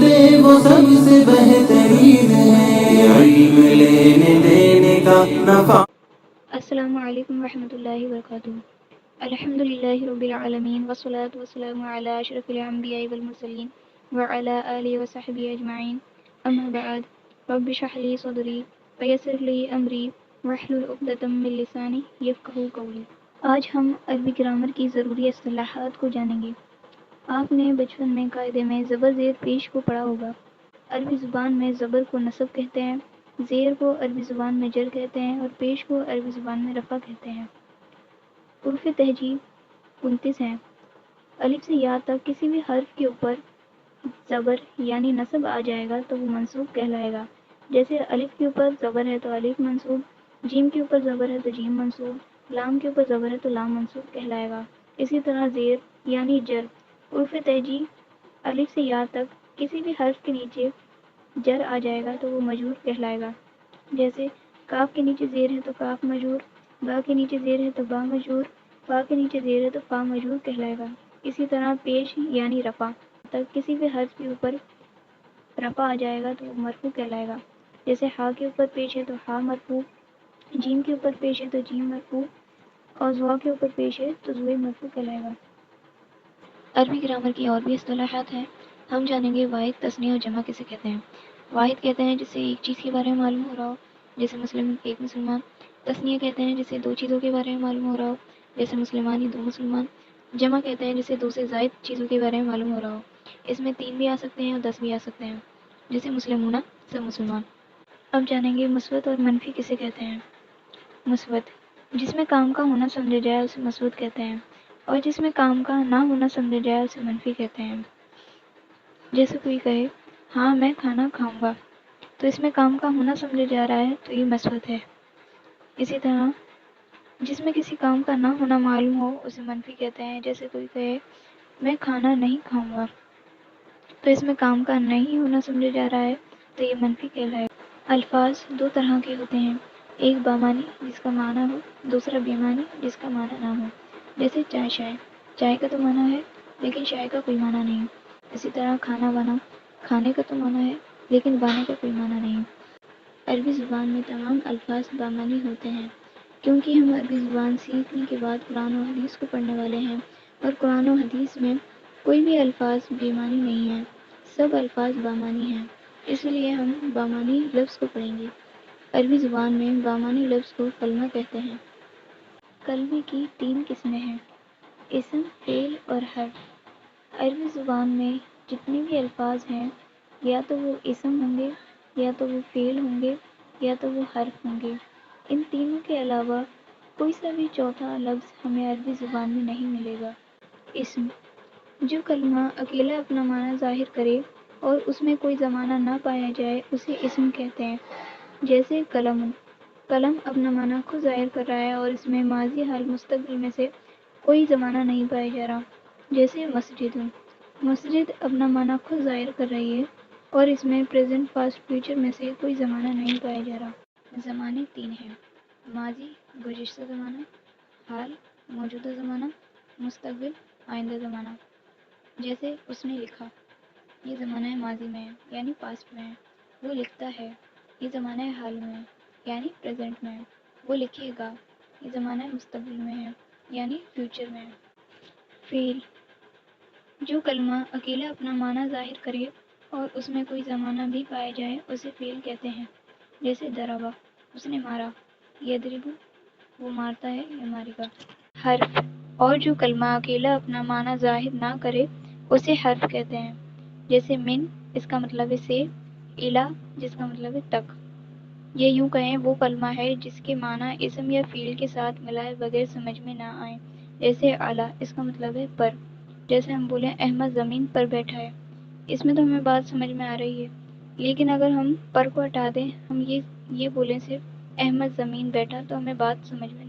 دے وہ سب سے بہترین ہے، علم لینے دینے کا نفع۔ السلام علیکم ورحمۃ اللہ وبرکاتہ۔ الحمد للہ رب العالمین والصلاة والسلام علی اشرف الانبیاء والمرسلین وعلی آلہ وصحبہ اجمعین، اما بعد، رب اشرح لی صدری ویسر لی امری واحلل عقدۃ من لسانی یفقہوا قولی۔ آج ہم عربی گرامر کی ضروری اصطلاحات کو جانیں گے۔ آپ نے بچپن میں قاعدے میں زبر زیر پیش کو پڑھا ہوگا۔ عربی زبان میں زبر کو نصب کہتے ہیں، زیر کو عربی زبان میں جر کہتے ہیں اور پیش کو عربی زبان میں رفع کہتے ہیں۔ حروف تہجیب 29 ہیں۔ الف سے یا تک کسی بھی حرف کے اوپر زبر یعنی نصب آ جائے گا تو وہ منصوب کہلائے گا۔ جیسے الف کے اوپر زبر ہے تو الف منصوب، جیم کے اوپر زبر ہے تو جیم منصوب، لام کے اوپر زبر ہے تو لام منصوب کہلائے گا۔ اسی طرح زیر یعنی جر، حروف تہجیب الف سے یا تک کسی بھی حرف کے نیچے جر آ جائے گا تو وہ مجرور کہلائے گا۔ جیسے کاف کے نیچے زیر ہے تو کاف مجرور، با کے نیچے زیر ہے تو با مجرور، فا کے نیچے زیر ہے تو فا مجرور کہلائے گا۔ اسی طرح پیش یعنی رفع تک کسی بھی حرف کے اوپر رفع آ جائے گا تو وہ مرفوع کہلائے گا۔ جیسے ہا کے اوپر پیش ہے تو ہا مرفوع، جیم کے اوپر پیش ہے تو جیم مرفوع اور زوا کے اوپر پیش ہے تو زوی مرفوع کہلائے گا۔ عربی گرامر کی اور بھی اصطلاحات ہیں۔ ہم جانیں گے واحد، تثنیہ اور جمع کسے کہتے ہیں۔ واحد کہتے ہیں جسے ایک چیز کے بارے میں معلوم ہو رہا ہو، جیسے مسلم ایک مسلمان۔ تثنیہ کہتے ہیں جسے دو چیزوں کے بارے میں معلوم ہو رہا ہو، جیسے مسلمان ہی دو مسلمان۔ جمع کہتے ہیں جسے دو سے زائد چیزوں کے بارے میں معلوم ہو رہا ہو، اس میں 3 بھی آ سکتے ہیں اور 10 بھی آ سکتے ہیں، جیسے مسلمون سب مسلمان۔ اب جانیں گے مثبت اور منفی کسے کہتے ہیں۔ مثبت جس میں کام کا ہونا سمجھا جائے اسے مثبت کہتے ہیں، اور جس میں کام کا نہ ہونا سمجھا جائے اسے منفی کہتے ہیں۔ جیسے کوئی کہے ہاں میں کھانا کھاؤں گا، تو اس میں کام کا ہونا سمجھا جا رہا ہے تو یہ مثبت ہے۔ اسی طرح جس میں کسی کام کا نہ ہونا معلوم ہو اسے منفی کہتے ہیں۔ جیسے کوئی کہے میں کھانا نہیں کھاؤں گا، تو اس میں کام کا نہیں ہونا سمجھا جا رہا ہے تو یہ منفی کہلائے گا۔ الفاظ 2 طرح کے ہوتے ہیں، ایک بامانی جس کا معنی ہو، دوسرا بیمانی جس کا معنی نہ ہو۔ جیسے چائے شائے، چائے کا تو معنی ہے لیکن شائے کا کوئی معنی نہیں۔ اسی طرح کھانا بانا، کھانے کا تو معنی ہے لیکن بانے کا کوئی معنی نہیں۔ عربی زبان میں تمام الفاظ بامانی ہوتے ہیں، کیونکہ ہم عربی زبان سیکھنے کے بعد قرآن و حدیث کو پڑھنے والے ہیں، اور قرآن و حدیث میں کوئی بھی الفاظ بے معنی نہیں ہیں، سب الفاظ بامانی ہیں، اس لیے ہم بامانی لفظ کو پڑھیں گے۔ عربی زبان میں بامانی لفظ کو کلمہ کہتے ہیں۔ کلمے کی 3 قسمیں ہیں، اسم، فعل اور حرف۔ عربی زبان میں جتنے بھی الفاظ ہیں یا تو وہ اسم ہوں گے، یا تو وہ فعل ہوں گے، یا تو وہ حرف ہوں گے۔ ان تینوں کے علاوہ کوئی سا بھی چوتھا لفظ ہمیں عربی زبان میں نہیں ملے گا۔ اسم جو کلمہ اکیلا اپنا معنی ظاہر کرے اور اس میں کوئی زمانہ نہ پایا جائے اسے اسم کہتے ہیں۔ جیسے قلم، قلم اپنا معنی خود ظاہر کر رہا ہے اور اس میں ماضی، حال، مستقبل میں سے کوئی زمانہ نہیں پایا جا رہا۔ جیسے مسجد، مسجد اپنا معنی خود ظاہر کر رہی ہے اور اس میں پریزنٹ، پاسٹ، فیوچر میں سے کوئی زمانہ نہیں پایا جا رہا۔ زمانے 3 ہیں، ماضی گزشتہ زمانہ، حال موجودہ زمانہ، مستقبل آئندہ زمانہ۔ جیسے اس نے لکھا، یہ زمانہ ماضی میں ہے یعنی پاسٹ میں ہے۔ وہ لکھتا ہے، یہ زمانہ حال میں ہے یعنی پریزنٹ میں ہے۔ وہ لکھے گا، یہ زمانہ مستقبل میں ہے یعنی فیوچر میں ہے۔ فعل جو کلمہ اکیلا اپنا معنی ظاہر کرے اور اس میں کوئی زمانہ بھی پایا جائے اسے فعل کہتے ہیں۔ جیسے ضربہ، اس نے مارا، یضرب وہ مارتا ہے یا مارے گا۔ حرف اور جو کلمہ اکیلا اپنا معنی ظاہر نہ کرے اسے حرف کہتے ہیں۔ جیسے من، اس کا مطلب ہے سے، الی جس کا مطلب ہے تک۔ یہ یوں کہیں وہ کلمہ ہے جس کے معنی اسم یا فعل کے ساتھ ملائے بغیر سمجھ میں نہ آئیں۔ جیسے اعلیٰ، اس کا مطلب ہے پر۔ جیسے ہم بولیں احمد زمین پر بیٹھا ہے، اس میں تو ہمیں بات سمجھ میں آ رہی ہے، لیکن اگر ہم پر کو ہٹا دیں، ہم یہ بولیں صرف احمد زمین بیٹھا، تو ہمیں بات سمجھ میں